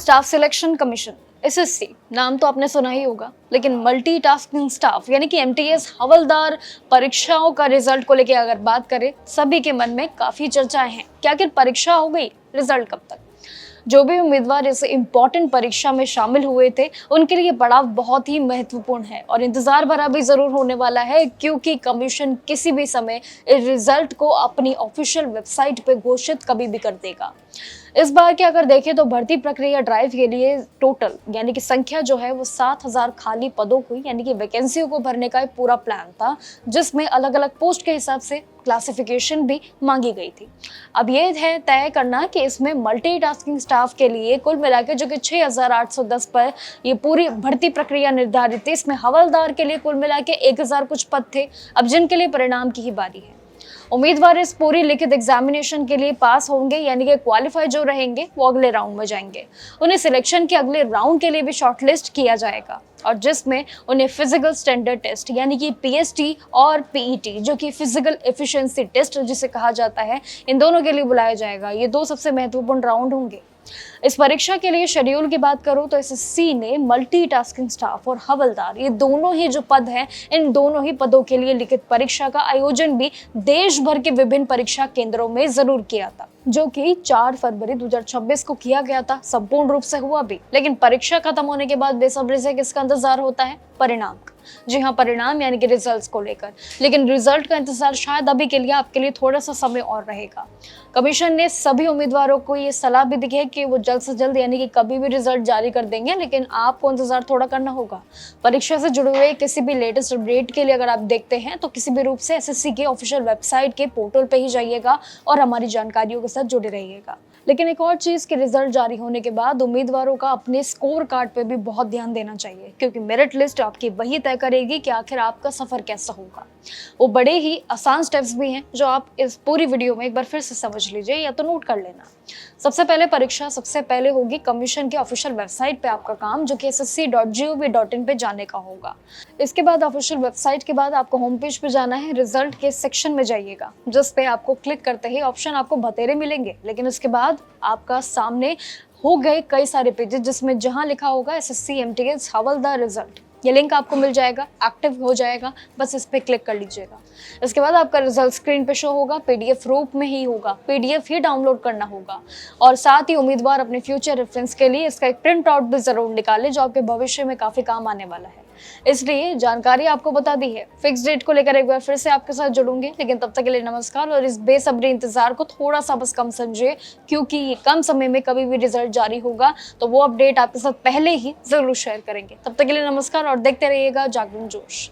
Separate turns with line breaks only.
Staff selection commission SSC नाम तो आपने सुना ही होगा, लेकिन मल्टीटास्किंग स्टाफ यानी कि एमटीएस हवलदार परीक्षाओं का रिजल्ट को लेकर अगर बात करें, सभी के मन में काफी चर्चाएं हैं कि आखिर परीक्षा हो गई, रिजल्ट कब तक। जो भी उम्मीदवार इस इम्पोर्टेंट परीक्षा में शामिल हुए थे, उनके लिए पड़ाव बहुत ही महत्वपूर्ण है और इंतजार भरा भी जरूर होने वाला है, क्योंकि कमीशन किसी भी समय इस रिजल्ट को अपनी ऑफिशियल वेबसाइट पे घोषित कभी भी कर देगा। इस बार के अगर देखें तो भर्ती प्रक्रिया ड्राइव के लिए टोटल यानी कि संख्या जो है वो 7,000 खाली पदों को यानी कि वैकेंसियों को भरने का एक पूरा प्लान था, जिसमें अलग अलग पोस्ट के हिसाब से क्लासिफिकेशन भी मांगी गई थी। अब ये है तय करना कि इसमें मल्टीटास्किंग स्टाफ के लिए कुल मिलाकर जो कि 6,810 पर ये पूरी भर्ती प्रक्रिया निर्धारित थी, इसमें हवलदार के लिए कुल मिलाकर 1,000 कुछ पद थे। अब जिनके लिए परिणाम की ही बारी है। उम्मीदवार इस पूरी लिखित एग्जामिनेशन के लिए पास होंगे यानी कि क्वालिफाई जो रहेंगे वो अगले राउंड में जाएंगे। उन्हें सिलेक्शन के अगले राउंड के लिए भी शॉर्टलिस्ट किया जाएगा और जिसमें उन्हें फिजिकल स्टैंडर्ड टेस्ट यानी कि पीएसटी और पीईटी जो कि फिजिकल एफिशिएंसी टेस्ट जिसे कहा जाता है, इन दोनों के लिए बुलाया जाएगा। ये दो सबसे महत्वपूर्ण राउंड होंगे। इस परीक्षा के लिए शेड्यूल की बात करूं तो एसएससी ने मल्टीटास्किंग स्टाफ और हवलदार ये दोनों ही जो पद हैं, इन दोनों ही पदों के लिए लिखित परीक्षा का आयोजन भी देश भर के विभिन्न परीक्षा केंद्रों में जरूर किया था, जो कि 4 फरवरी 2026 को किया गया था। संपूर्ण रूप से हुआ भी, लेकिन परीक्षा खत्म होने के बाद बेसब्री से किसका इंतजार होता है? परिणाम का। जी हाँ, परिणाम यानी कि रिजल्ट्स को लेकर। लेकिन रिजल्ट का इंतजार शायद अभी के लिए आपके लिए थोड़ा सा समय और रहेगा। कमीशन ने सभी उम्मीदवारों को ये सलाह भी दी है कि वो जल्द से जल्द यानी कि कभी भी रिजल्ट जारी कर देंगे, लेकिन आपको इंतजार थोड़ा करना होगा। परीक्षा से जुड़े हुए किसी भी लेटेस्ट अपडेट के लिए अगर आप देखते हैं तो किसी भी रूप से एसएससी के ऑफिशियल वेबसाइट के पोर्टल पे ही जाइएगा और हमारी जानकारियों के साथ जुड़े रहिएगा। लेकिन एक और चीज के रिजल्ट जारी होने के बाद उम्मीदवारों का अपने स्कोर कार्ड पे भी बहुत ध्यान देना चाहिए, क्योंकि मेरिट लिस्ट आपकी वही तय करेगी कि आखिर आपका सफर कैसा होगा। वो बड़े ही आसान स्टेप्स भी हैं जो आप इस पूरी वीडियो में एक बार फिर से समझ लीजिए या तो नोट कर लेना। सबसे पहले परीक्षा सबसे पहले होगी कमीशन के ऑफिशियल वेबसाइट पे आपका काम, जो कि ssc.gov.in पे जाने का होगा। इसके बाद ऑफिशियल वेबसाइट के बाद आपको होम पेज पे जाना है। रिजल्ट के सेक्शन में जाइएगा, जिस पे आपको क्लिक करते ही ऑप्शन आपको बतेरे मिलेंगे, लेकिन उसके बाद आपका सामने हो गए कई सारे पेजेस जिसमें जहां लिखा होगा एसएससी एमटीएस हवलदार रिजल्ट, ये लिंक आपको मिल जाएगा, एक्टिव हो जाएगा, बस इस पे क्लिक कर लीजिएगा। इसके बाद आपका रिजल्ट स्क्रीन पे शो होगा, पीडीएफ रूप में ही होगा, पीडीएफ ही डाउनलोड करना होगा और साथ ही उम्मीदवार अपने फ्यूचर रेफरेंस के लिए इसका एक प्रिंट आउट भी जरूर निकाले, जो आपके भविष्य में काफी काम आने वाला है। इसलिए जानकारी आपको बता दी है। फिक्स डेट को लेकर एक बार फिर से आपके साथ जुड़ूंगे, लेकिन तब तक के लिए नमस्कार। और इस बेसब्री इंतजार को थोड़ा सा बस कम समझिए, क्योंकि ये कम समय में कभी भी रिजल्ट जारी होगा तो वो अपडेट आपके साथ पहले ही जरूर शेयर करेंगे। तब तक के लिए नमस्कार और देखते रहिएगा जागरण जोश।